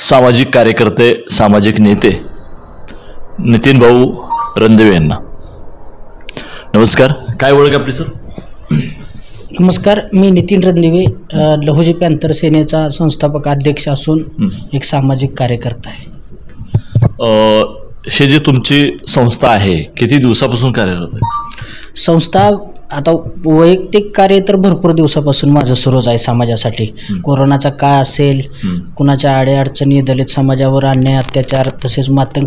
सामाजिक कार्यकर्ते, सामाजिक नेते नितीन भाऊ रणदिवे यांना नमस्कार. काय ओळख आपली सर? नमस्कार, मी नितीन रणदिवे, लहुजी पॅंथर सेनेचा संस्थापक अध्यक्ष असून एक सामाजिक कार्यकर्ता आहे. हे जे तुमची संस्था आहे किती दिवसापासून कार्यरत आहे? संस्था आता वैयक्तिक कार्य तर भरपूर दिवसापासून माझं सुरूच आहे समाजासाठी. कोरोनाचा काळ असेल, कुणाच्या अडीअडचणी, दलित समाजावर अन्याय अत्याचार, तसेच मातंग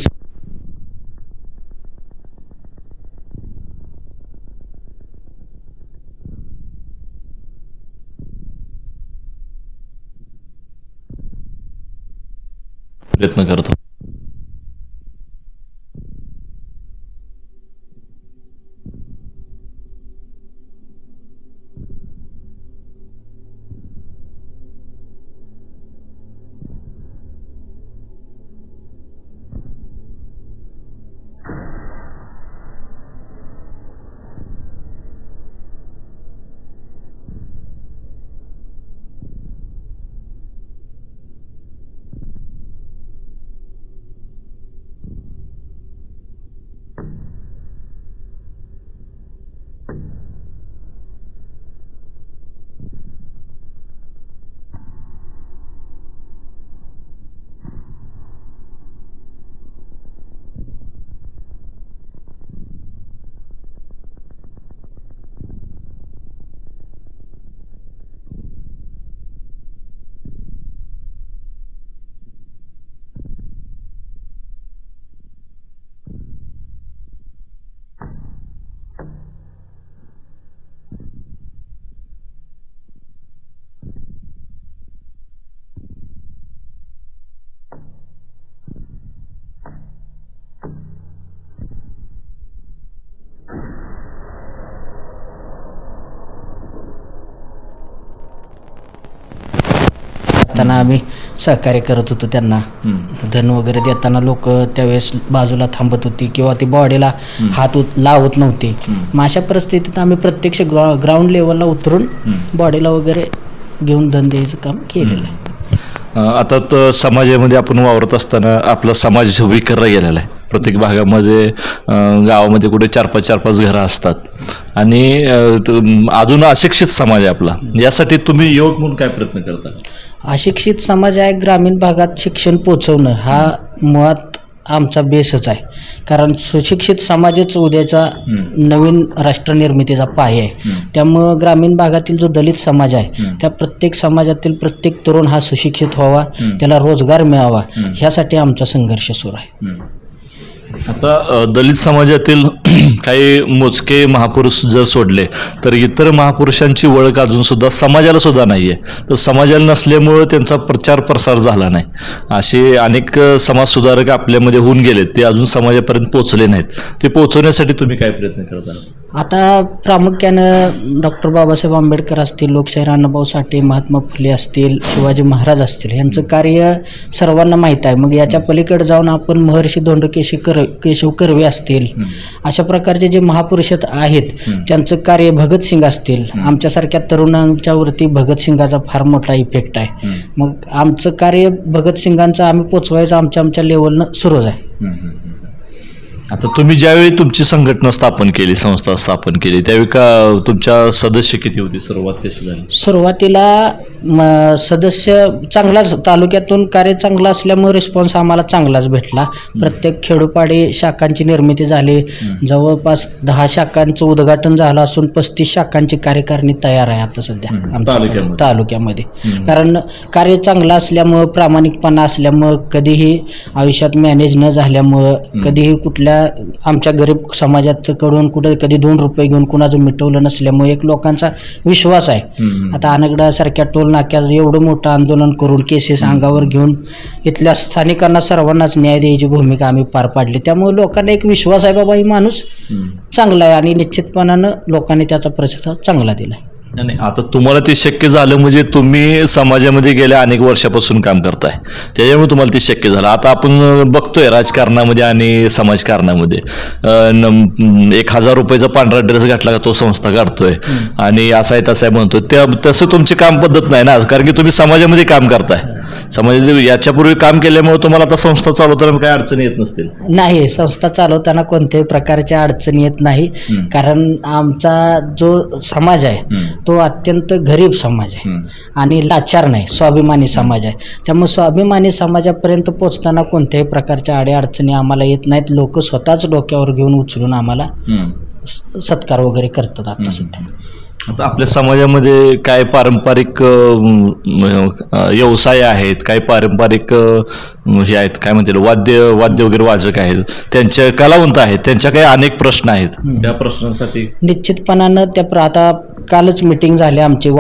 प्रयत्न करतो. त्यांना आम्ही सहकार्य करत होतो. त्यांना धन वगैरे देताना लोक त्यावेळेस बाजूला थांबत होती किंवा ती बॉडीला हात लावत नव्हते. मग अशा परिस्थितीत आम्ही प्रत्यक्ष ग्राउंड लेवलला उतरून बॉडीला वगैरे घेऊन धन द्यायचं काम केलेलं आहे. आता तर समाजामध्ये आपण वावरत असताना आपला समाज विखरला गेलेला आहे. प्रत्येक भागामध्ये गावामध्ये कुठे 4-5 घरं असतात आणि अजून अशिक्षित समाज आहे आपला. यासाठी तुम्ही युवक म्हणून काय प्रयत्न करता? अशिक्षित समाज आहे, ग्रामीण भागात शिक्षण पोचवणं हा मुळात आमचा बेसच आहे. कारण सुशिक्षित समाजच उद्याचा नवीन राष्ट्रनिर्मितीचा पाय आहे. त्यामुळं ग्रामीण भागातील जो दलित समाज आहे त्या प्रत्येक समाजातील प्रत्येक तरुण हा सुशिक्षित व्हावा, त्याला रोजगार मिळावा, ह्यासाठी आमचा संघर्ष सुरू आहे. आता दलित समाजातील काही मोजके महापुरुष जर सोडले तर इतर महापुरुषांची ओळख अजून सुद्धा समाजाला सुद्धा नाही आहे. तर समाजाला नसल्यामुळं त्यांचा प्रचार प्रसार झाला नाही. असे अनेक समाजसुधारक आपल्यामध्ये होऊन गेलेत, ते अजून समाजापर्यंत पोहोचले नाहीत. ते पोहोचवण्यासाठी तुम्ही काय प्रयत्न करता? आता प्रामुख्यानं डॉक्टर बाबासाहेब आंबेडकर असतील, लोकशाहीर अण्णाभाऊ साठे, महात्मा फुले असतील, शिवाजी महाराज असतील, यांचं कार्य सर्वांना माहीत आहे. मग याच्या पलीकडे जाऊन आपण महर्षी धोंडो केशव कर्वे असतील, अशा प्रकारचे जे महापुरुष आहेत त्यांचं कार्य, भगतसिंग असतील, आमच्यासारख्या तरुणांच्यावरती भगतसिंगाचा फार मोठा इफेक्ट आहे. मग आमचं कार्य भगतसिंगांचं आम्ही पोचवायचं आमच्या लेवलनं सुरूच आहे. आता तुम्ही ज्यावेळी तुमची संघटना स्थापन केली, संस्था स्थापन केली, त्यावेळी का तुमच्या सदस्य किती होती? सुरुवात कशी झाली? सुरुवातीला सदस्य चांगलाच, तालुक्यातून कार्य चांगलं असल्यामुळे रिस्पॉन्स आम्हाला चांगलाच भेटला. प्रत्येक खेडोपाडी शाखांची निर्मिती झाली. जवळपास 10 शाखांचं उद्घाटन झालं असून 35 शाखांची कार्यकारिणी तयार आहे आता सध्या आमच्या तालुक्यामध्ये. कारण कार्य चांगलं असल्यामुळं, प्रामाणिकपणा असल्यामुळं, कधीही आयुष्यात मॅनेज न झाल्यामुळं, कधीही कुठल्या आमच्या गरीब समाजाकडून कुठे कधी 2 रुपये घेऊन कुणाचं मिटवलं नसल्यामुळे एक लोकांचा विश्वास आहे. आता अनगडा सारख्या टोल नाक्यात एवढं मोठं आंदोलन करून केसेस अंगावर घेऊन इथल्या स्थानिकांना सर्वांनाच न्याय द्यायची भूमिका आम्ही पार पाडली. त्यामुळे लोकांना एक विश्वास आहे, बाबा ही माणूस चांगला आहे, आणि निश्चितपणानं लोकांनी त्याचा प्रतिसाद चांगला दिला आहे. नाही, आता तुम्हाला ते शक्य झालं म्हणजे तुम्ही समाजामध्ये गेल्या अनेक वर्षापासून काम करताय, त्याच्यामुळे तुम्हाला ते शक्य झालं. आता आपण बघतोय राजकारणामध्ये आणि समाजकारणामध्ये 1000 रुपयाचा पांढरा ड्रेस घातला का तो संस्था काढतोय आणि असा आहे तसा आहे म्हणतोय. तसं तुमची काम पद्धत नाही ना, कारण की तुम्ही समाजामध्ये काम करताय. समाजात याच्यापूर्वी काम केल्यामुळे तुम्हाला आता संस्था चालवताना काही अडचणी येत नसतील. नाही, संस्था चालवताना कोणत्याही प्रकारच्या अडचणी येत नाही. कारण आमचा जो समाज आहे तो अत्यंत गरीब समाज आहे आणि लाचार नाही, स्वाभिमानी समाज आहे. त्यामुळे स्वाभिमानी समाजापर्यंत पोचताना कोणत्याही प्रकारच्या अडचणी आम्हाला येत नाहीत. लोक स्वतःच डोक्यावर घेऊन उचलून आम्हाला सत्कार वगैरे करतात. आता सध्या आता आपल्या समाजामध्ये काय पारंपरिक व्यवसाय आहेत, काय पारंपरिक हे आहेत, काय म्हणतील वाद्य वगैरे वाजक आहेत, त्यांच्या कलावंत आहेत, त्यांच्या काही अनेक प्रश्न आहेत. त्या प्रश्नांसाठी निश्चितपणानं आता कालच मिटिंग झाली आमची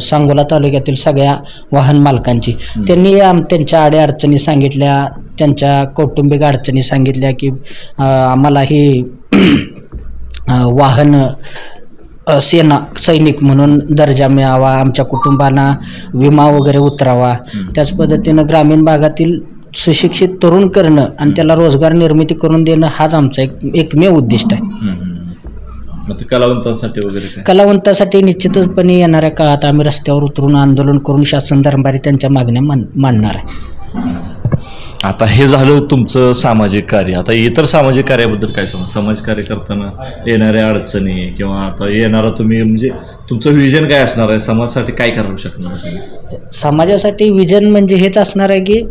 सांगोला तालुक्यातील सगळ्या वाहन मालकांची. त्यांनी त्यांच्या अडचणी सांगितल्या, त्यांच्या कौटुंबिक अडचणी सांगितल्या की आम्हाला ही वाहन सैनिक म्हणून दर्जा मिळावा, आमच्या कुटुंबांना विमा वगैरे उतरावा, त्याच पद्धतीनं ग्रामीण भागातील सुशिक्षित तरुण करणं आणि त्याला रोजगार निर्मिती करून देणं हाच आमचा एकमेव उद्दिष्ट आहे. कलावंतांसाठी वगैरे कलावंतासाठी निश्चितपणे येणाऱ्या काळात आम्ही रस्त्यावर उतरून आंदोलन करून शासन दरबारी त्यांच्या मागण्या मांडणार आहे. आता हे झालं तुमचं सामाजिक कार्य. आता इतर सामाजिक कार्याबद्दल काय सांगा? समाज कार्य करताना येणाऱ्या अडचणी किंवा आता येणारा तुम्ही म्हणजे तुमचं विजन काय असणार आहे? समाजासाठी काय करू शकणार? समाजासाठी विजन म्हणजे हेच असणार आहे की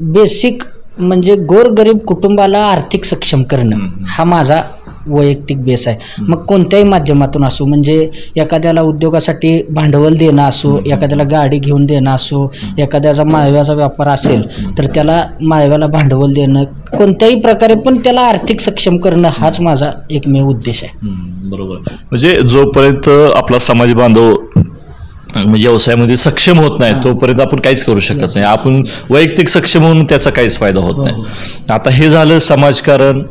बेसिक म्हणजे गोरगरीब कुटुंबाला आर्थिक सक्षम करणं हा माझा वैयक्तिक बेस आहे. मग कोणत्याही माध्यमातून असो, म्हणजे एखाद्याला उद्योगासाठी भांडवल देणं असो, एखाद्याला गाडी घेऊन देणं असो, एखाद्याचा माळव्याचा व्यापार असेल तर त्याला माळव्याला भांडवल देणं, कोणत्याही प्रकारे पण त्याला आर्थिक सक्षम करणं हाच माझा एकमेव उद्देश आहे. बरोबर. म्हणजे जोपर्यंत आपला समाज बांधव व्यवसायामध्ये सक्षम होत नाही तोपर्यंत आपण काहीच करू शकत नाही. आपण वैयक्तिक सक्षम होऊन त्याचा काहीच फायदा होत नाही. आता हे झालं समाजकारण,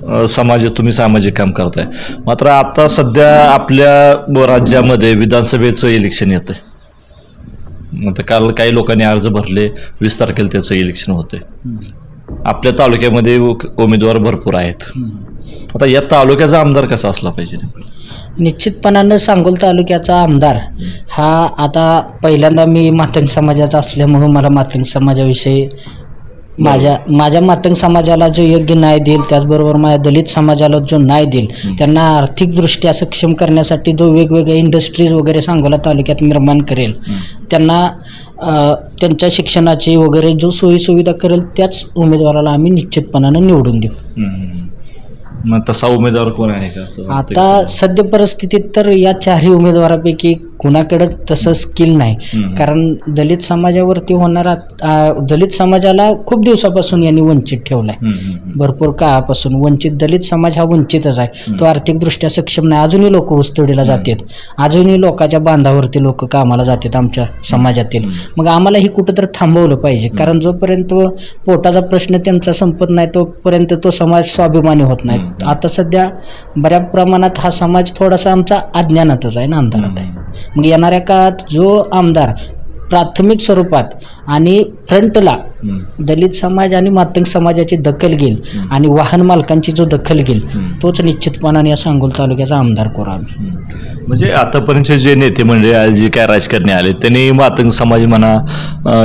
तुम्ही सामाजिक काम करताय. मात्र आता सध्या आपल्या राज्यामध्ये विधानसभेचं इलेक्शन येतंय. आता काल काही लोकांनी अर्ज भरले, 20 तारखेला त्याचं इलेक्शन होतंय. आपल्या तालुक्यामध्ये उमेदवार भरपूर आहेत. आता या तालुक्याचा आमदार कसा असला पाहिजे? निश्चितपणानं सांगोल तालुक्याचा आमदार हा आता पहिल्यांदा मी मातंग समाजाचा असल्यामुळे मला मातंग समाजाविषयी माझ्या मातंग समाजाला जो योग्य न्याय देईल, त्याचबरोबर माझ्या दलित समाजाला जो न्याय देईल, त्यांना आर्थिकदृष्ट्या सक्षम करण्यासाठी जो वेगवेगळ्या इंडस्ट्रीज वगैरे सांगोला तालुक्यात निर्माण करेल, त्यांना त्यांच्या शिक्षणाची वगैरे जो सोयीसुविधा करेल त्याच उमेदवाराला आम्ही निश्चितपणानं निवडून देऊ. मग तसा उमेदवार कोण आहे का? आता सद्य परिस्थितीत तर या चारही उमेदवारापैकी कुणाकडेच तसं स्किल नाही. कारण दलित समाजावरती होणारा दलित समाजाला खूप दिवसापासून यांनी वंचित ठेवलाय. भरपूर काळापासून वंचित दलित समाज हा वंचितच आहे. तो आर्थिकदृष्ट्या सक्षम नाही. अजूनही लोक ऊसतोडीला जातात, अजूनही लोकांच्या बांधावरती लोक कामाला जातात आमच्या समाजातील. मग आम्हाला ही कुठंतरी थांबवलं पाहिजे. कारण जोपर्यंत पोटाचा प्रश्न त्यांचा संपत नाही तोपर्यंत तो समाज स्वाभिमानी होत नाही. आता सध्या बऱ्या प्रमाणात हा समाज थोडासा आमचा अज्ञानातच आहे ना, अंधारात आहे. मग येणाऱ्या काळात जो आमदार प्राथमिक स्वरूपात आणि फ्रंटला दलित समाज आणि मातंग समाजाची दखल घेईल आणि वाहन मालकांची जो दखल घेईल तोच निश्चितपणाने या सांगोल तालुक्याचा आमदार करू आम्ही. म्हणजे आतापर्यंतचे जे नेते म्हणजे जे काय राजकारणी आले त्यांनी मातंग समाज म्हणा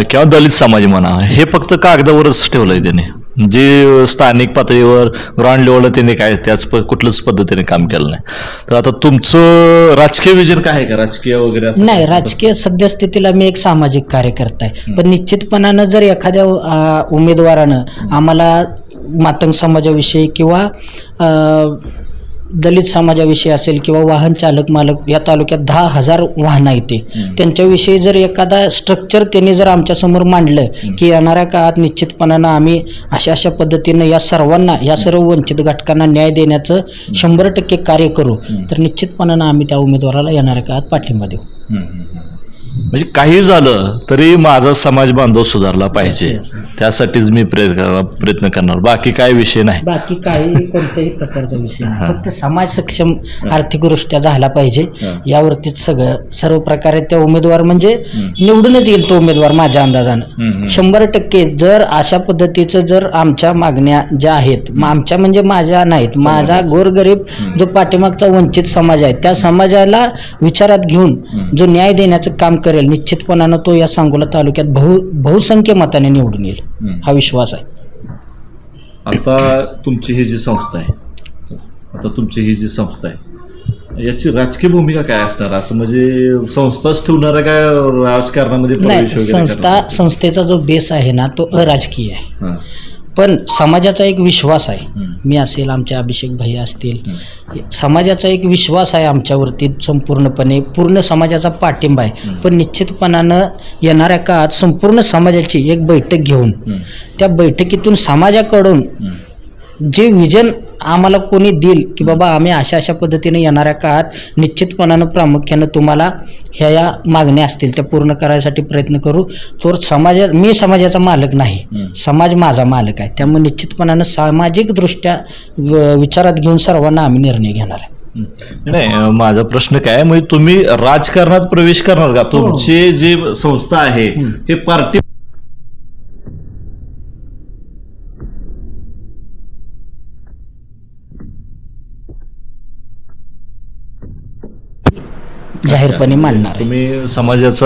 किंवा दलित समाज म्हणा हे फक्त कागदावरच ठेवलंय. त्याने जे स्थानिक पातळीवर ग्राउंड लेवलला त्यांनी काय कुठलंच पद्धतीने काम केलं नाही. तर आता तुमचं राजकीय विजन काय आहे का? राजकीय वगैरे नाही, राजकीय सद्यस्थितीला मी एक सामाजिक कार्यकर्ता आहे. पण निश्चितपणानं जर एखाद्या उमेदवारानं आम्हाला मातंग समाजाविषयी किंवा दलित समाजाविषयी असेल किंवा वाहन चालक मालक या तालुक्यात 10,000 वाहनं येते त्यांच्याविषयी जर एखादा स्ट्रक्चर त्यांनी जर आमच्यासमोर मांडलं की येणाऱ्या काळात निश्चितपणानं आम्ही अशा पद्धतीनं या सर्व वंचित घटकांना न्याय देण्याचं 100% कार्य करू, तर निश्चितपणानं आम्ही त्या उमेदवाराला येणाऱ्या काळात पाठिंबा देऊ. म्हणजे काही झालं तरी माझा समाज बांधव सुधारला पाहिजे, त्यासाठीच मी प्रयत्न करणार. बाकी काय विषय नाही, बाकी काही कोणत्याही प्रकारचा विषय नाही. फक्त समाज सक्षम आर्थिकदृष्ट्या झाला पाहिजे यावरतीच सर्व प्रकारे त्या उमेदवार म्हणजे निवडूनच येईल तो उमेदवार माझ्या अंदाजानं 100%. जर अशा पद्धतीचं जर आमच्या मागण्या ज्या आहेत, आमच्या म्हणजे माझ्या नाहीत, माझा गोरगरीब जो पाठीमागचा वंचित समाज आहे त्या समाजाला विचारात घेऊन जो न्याय देण्याचं काम करेल निश्चितपणानं तो या सांगोला तालुक्यात बहुसंख्य मताने निवडून येईल हा विश्वास आहे. आता तुमची ही जी संस्था आहे याची राजकीय भूमिका काय असणार, असं म्हणजे संस्थाच ठेवणार आहे काय राजकारणामध्ये प्रवेश नाही, वगैरे करणार? संस्थेचा जो बेस आहे ना तो अराजकीय आहे. हां. पण समाजाचा एक विश्वास आहे, मी असेल, आमचे अभिषेक भैया असतील, समाजाचा एक विश्वास आहे आमच्यावरती संपूर्णपणे, पूर्ण समाजाचा पाठिंबा आहे. पण निश्चितपणानं येणाऱ्या काळात संपूर्ण समाजाची एक बैठक घेऊन त्या बैठकीतून समाजाकडून जे विजन आम्हाला कोणी देईल की बाबा आम्ही अशा पद्धतीने येणाऱ्या काळात निश्चितपणानं प्रामुख्यानं तुम्हाला ह्या मागण्या असतील त्या पूर्ण करायसाठी प्रयत्न करू. तर मी समाजाचा मालक नाही, समाज माझा मालक आहे. त्यामुळे निश्चितपणानं सामाजिकदृष्ट्या विचारात घेऊन सर्वांना आम्ही निर्णय घेणार आहे. नाही, माझा प्रश्न काय म्हणजे तुम्ही राजकारणात प्रवेश करणार का? तुमचे जे संस्था आहे हे पार्टी जाहीरपणे मांडणार आहे. तुम्ही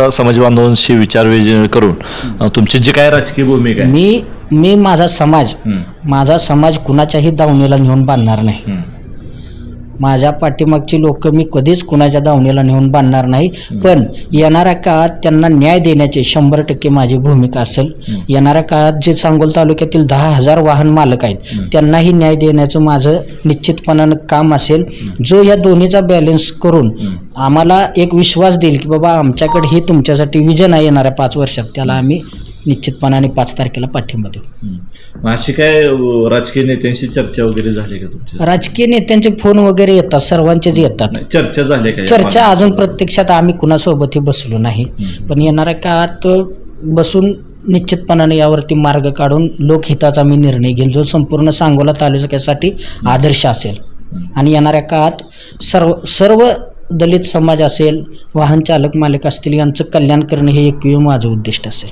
समाज बांधवांशी विचार करून तुमची जी काय राजकीय भूमिका आहे, मी माझा समाज कुणाच्याही दावणीला नेऊन बांधणार नाही. माझ्या पाठीमागची लोक मी कधीच कुणाच्या दावणीला नेऊन बांधणार नाही. पण येणाऱ्या काळात त्यांना न्याय देण्याची 100% माझी भूमिका असेल. येणाऱ्या काळात जे सांगोल तालुक्यातील 10,000 वाहन मालक आहेत त्यांनाही न्याय देण्याचं माझं निश्चितपणानं काम असेल. जो या दोन्हीचा बॅलन्स करून आम्हाला एक विश्वास देईल की बाबा आमच्याकडे हे तुमच्यासाठी विजन आहे येणाऱ्या 5 वर्षात, त्याला आम्ही निश्चितपणाने 5 तारखेला पाठिंबा देऊ. अशी काय राजकीय नेत्यांशी चर्चा वगैरे झाली का तुमची? राजकीय नेत्यांचे फोन वगैरे येतात, सर्वांचेच येतात. चर्चा झाली का? चर्चा अजून प्रत्यक्षात आम्ही कुणासोबतही बसलो नाही. पण येणाऱ्या काळात बसून निश्चितपणाने यावरती मार्ग काढून लोकहिताचा मी निर्णय घेईल जो संपूर्ण सांगोला तालुक्यासाठी आदर्श असेल. आणि येणाऱ्या काळात सर्व दलित समाज असेल, वाहन चालक मालक असतील, यांचं कल्याण करणे हे एकमेव माझं उद्दिष्ट असेल.